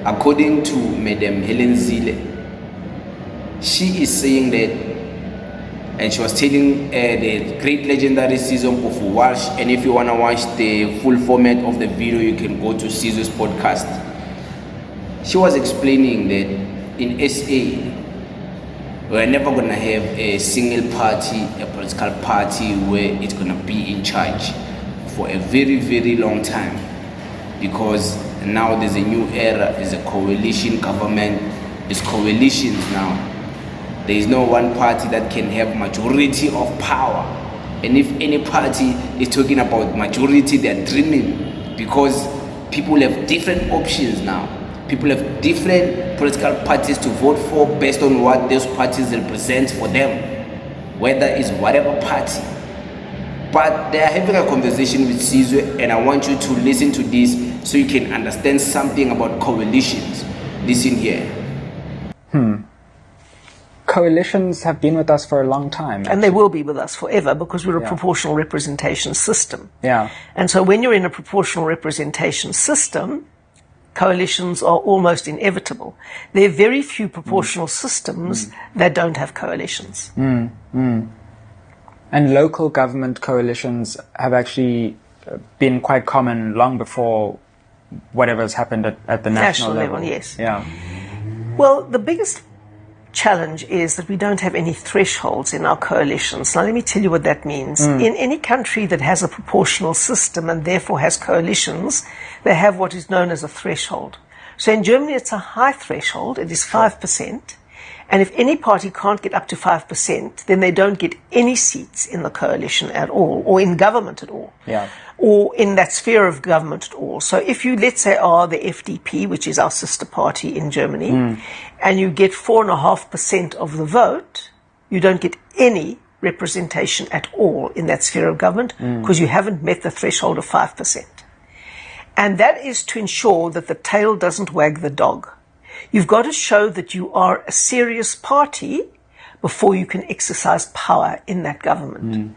according to Madam Helen Zille, she is saying that, and she was telling the great legendary season of Walsh, and if you want to watch the full format of the video, you can go to Sizwe's podcast. She was explaining that in SA, we're never going to have a single party, a political party where it's going to be in charge for a very, very long time, because now there's a new era, there's a coalition government, there's coalitions now. There is no one party that can have majority of power. And if any party is talking about majority, they're dreaming, because people have different options now. People have different political parties to vote for based on what those parties represent for them, whether it's whatever party. But they are having a conversation with Sizwe, and I want you to listen to this so you can understand something about coalitions. Listen here. Coalitions have been with us for a long time. Actually. And they will be with us forever, because we're a proportional representation system. Yeah. And so when you're in a proportional representation system, coalitions are almost inevitable. There are very few proportional systems that don't have coalitions. And local government coalitions have actually been quite common long before whatever's happened at the national level. Yes. Yeah. Well, the biggest challenge is that we don't have any thresholds in our coalitions. Now, let me tell you what that means. In any country that has a proportional system and therefore has coalitions, they have what is known as a threshold. So in Germany, it's a high threshold. It is 5%. And if any party can't get up to 5%, then they don't get any seats in the coalition at all, or in government at all. Yeah. Or in that sphere of government at all. So if you, let's say, are the FDP, which is our sister party in Germany, and you get 4.5% of the vote, you don't get any representation at all in that sphere of government, because you haven't met the threshold of 5%. And that is to ensure that the tail doesn't wag the dog. You've got to show that you are a serious party before you can exercise power in that government.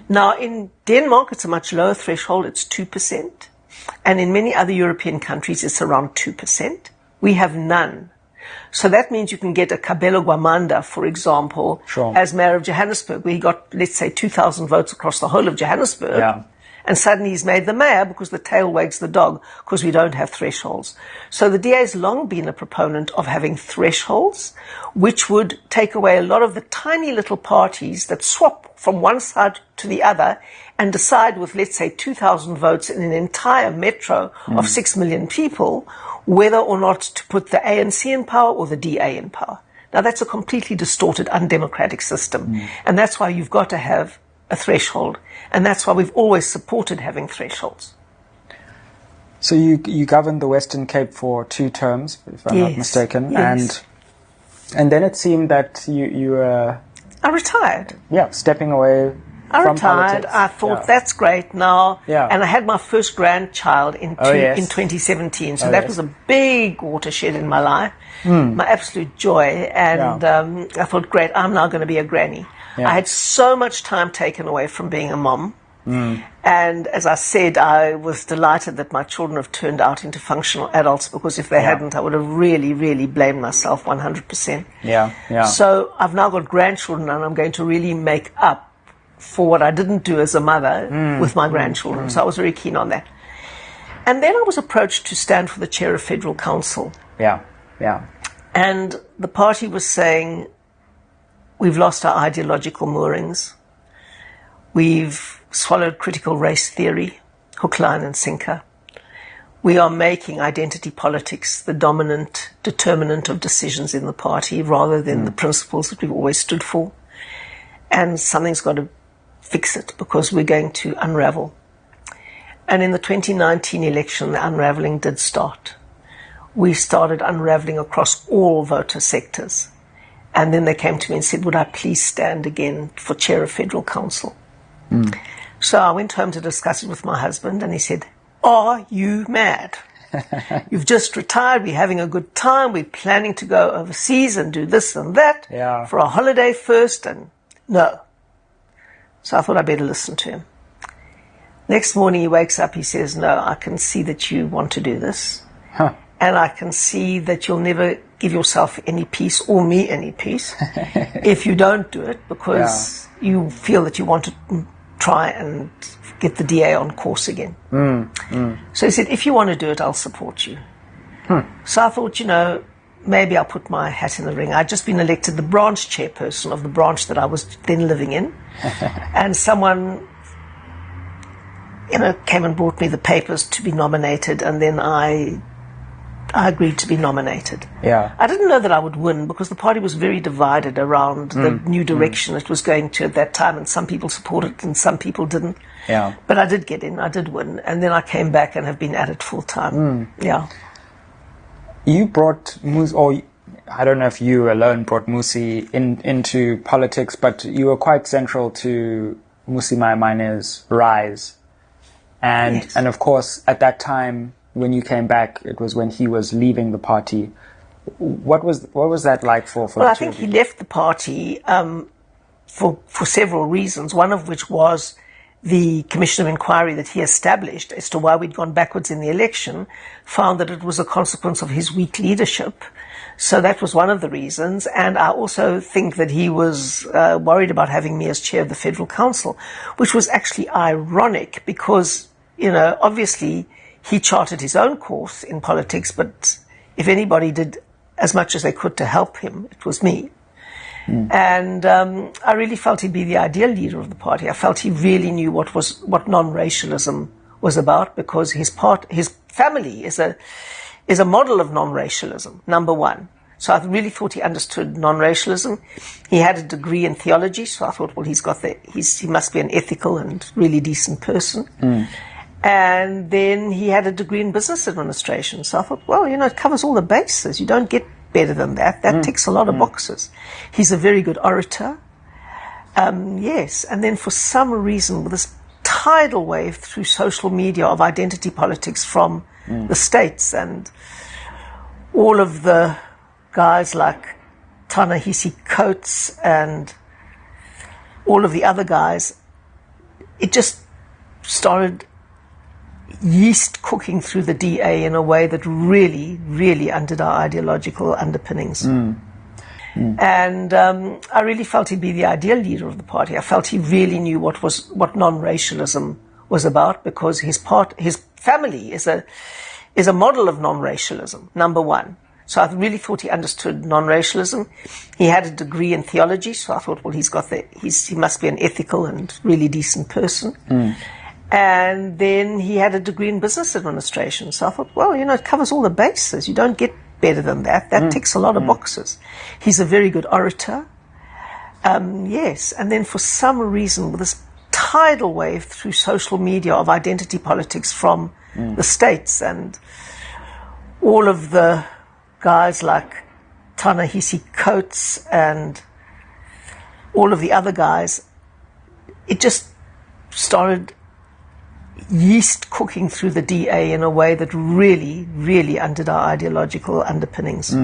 Now, in Denmark, it's a much lower threshold. It's 2%. And in many other European countries, it's around 2%. We have none. So that means you can get a Kabelo Gwamanda, for example, as mayor of Johannesburg, where he got, let's say, 2,000 votes across the whole of Johannesburg. Yeah. And suddenly he's made the mayor because the tail wags the dog, because we don't have thresholds. So the DA has long been a proponent of having thresholds, which would take away a lot of the tiny little parties that swap from one side to the other and decide with, let's say, 2,000 votes in an entire metro of 6 million people, whether or not to put the ANC in power or the DA in power. Now, that's a completely distorted, undemocratic system. And that's why you've got to have a threshold. And that's why we've always supported having thresholds. So you governed the Western Cape for 2 terms, if I'm not mistaken. Yes. And then it seemed that you I retired. Yeah, stepping away I from retired. politics. I thought, that's great now. Yeah. And I had my first grandchild in 2017. So that was a big watershed in my life, my absolute joy. And I thought, great, I'm now going to be a granny. I had so much time taken away from being a mom. And as I said, I was delighted that my children have turned out into functional adults, because if they hadn't, I would have really, really blamed myself 100%. So I've now got grandchildren, and I'm going to really make up for what I didn't do as a mother with my grandchildren. So I was very keen on that. And then I was approached to stand for the chair of Federal Council. And the party was saying, we've lost our ideological moorings. We've swallowed critical race theory, hook, line and sinker. We are making identity politics the dominant determinant of decisions in the party, rather than the principles that we've always stood for. And something's got to fix it, because we're going to unravel. And in the 2019 election, the unraveling did start. We started unraveling across all voter sectors. And then they came to me and said, would I please stand again for chair of Federal Council? So I went home to discuss it with my husband, and he said, are you mad? You've just retired, we're having a good time, we're planning to go overseas and do this and that for a holiday first, and no. So I thought I'd better listen to him. Next morning he wakes up, he says, no, I can see that you want to do this. and I can see that you'll never give yourself any peace or me any peace if you don't do it, because you feel that you want to try and get the DA on course again. So he said, if you want to do it, I'll support you. So I thought, maybe I'll put my hat in the ring. I'd just been elected the branch chairperson of the branch that I was then living in. And someone, came and brought me the papers to be nominated, and then I agreed to be nominated. Yeah. I didn't know that I would win, because the party was very divided around the new direction it was going to at that time, and some people supported it and some people didn't. Yeah. But I did get in, I did win, and then I came back and have been at it full time. Yeah. You brought Musi, or I don't know if you alone brought Musi into politics, but you were quite central to Musi Maimane's rise. And Yes. and of course, at that time, when you came back, it was when he was leaving the party. What was that like for Well, the I two think of he you? left the party for several reasons, one of which was the Commission of Inquiry that he established as to why we'd gone backwards in the election, found that it was a consequence of his weak leadership. So that was one of the reasons. And I also think that he was worried about having me as chair of the Federal Council, which was actually ironic because, obviously he charted his own course in politics, but if anybody did as much as they could to help him, it was me. And I really felt he'd be the ideal leader of the party. I felt he really knew what non-racialism was about, because his family is a model of non-racialism, number one. So I really thought he understood non-racialism. He had a degree in theology, so I thought, well, he must be an ethical and really decent person. And then he had a degree in business administration. So I thought, well, it covers all the bases. You don't get better than that. That ticks a lot of boxes. He's a very good orator. Yes. And then for some reason, with this tidal wave through social media of identity politics from the States, and all of the guys like Ta-Nehisi Coates and all of the other guys, it just started yeast cooking through the DA in a way that really, really undid our ideological underpinnings. And I really felt he'd be the ideal leader of the party. I felt he really knew what non-racialism was about, because his family is a model of non-racialism, number one. So I really thought he understood non-racialism. He had a degree in theology, so I thought, well, he must be an ethical and really decent person. And then he had a degree in business administration. So I thought, well, it covers all the bases. You don't get better than that. That ticks a lot of boxes. He's a very good orator. Yes. And then for some reason, with this tidal wave through social media of identity politics from the States, and all of the guys like Ta-Nehisi Coates and all of the other guys, it just started yeast cooking through the DA in a way that really, really undid our ideological underpinnings.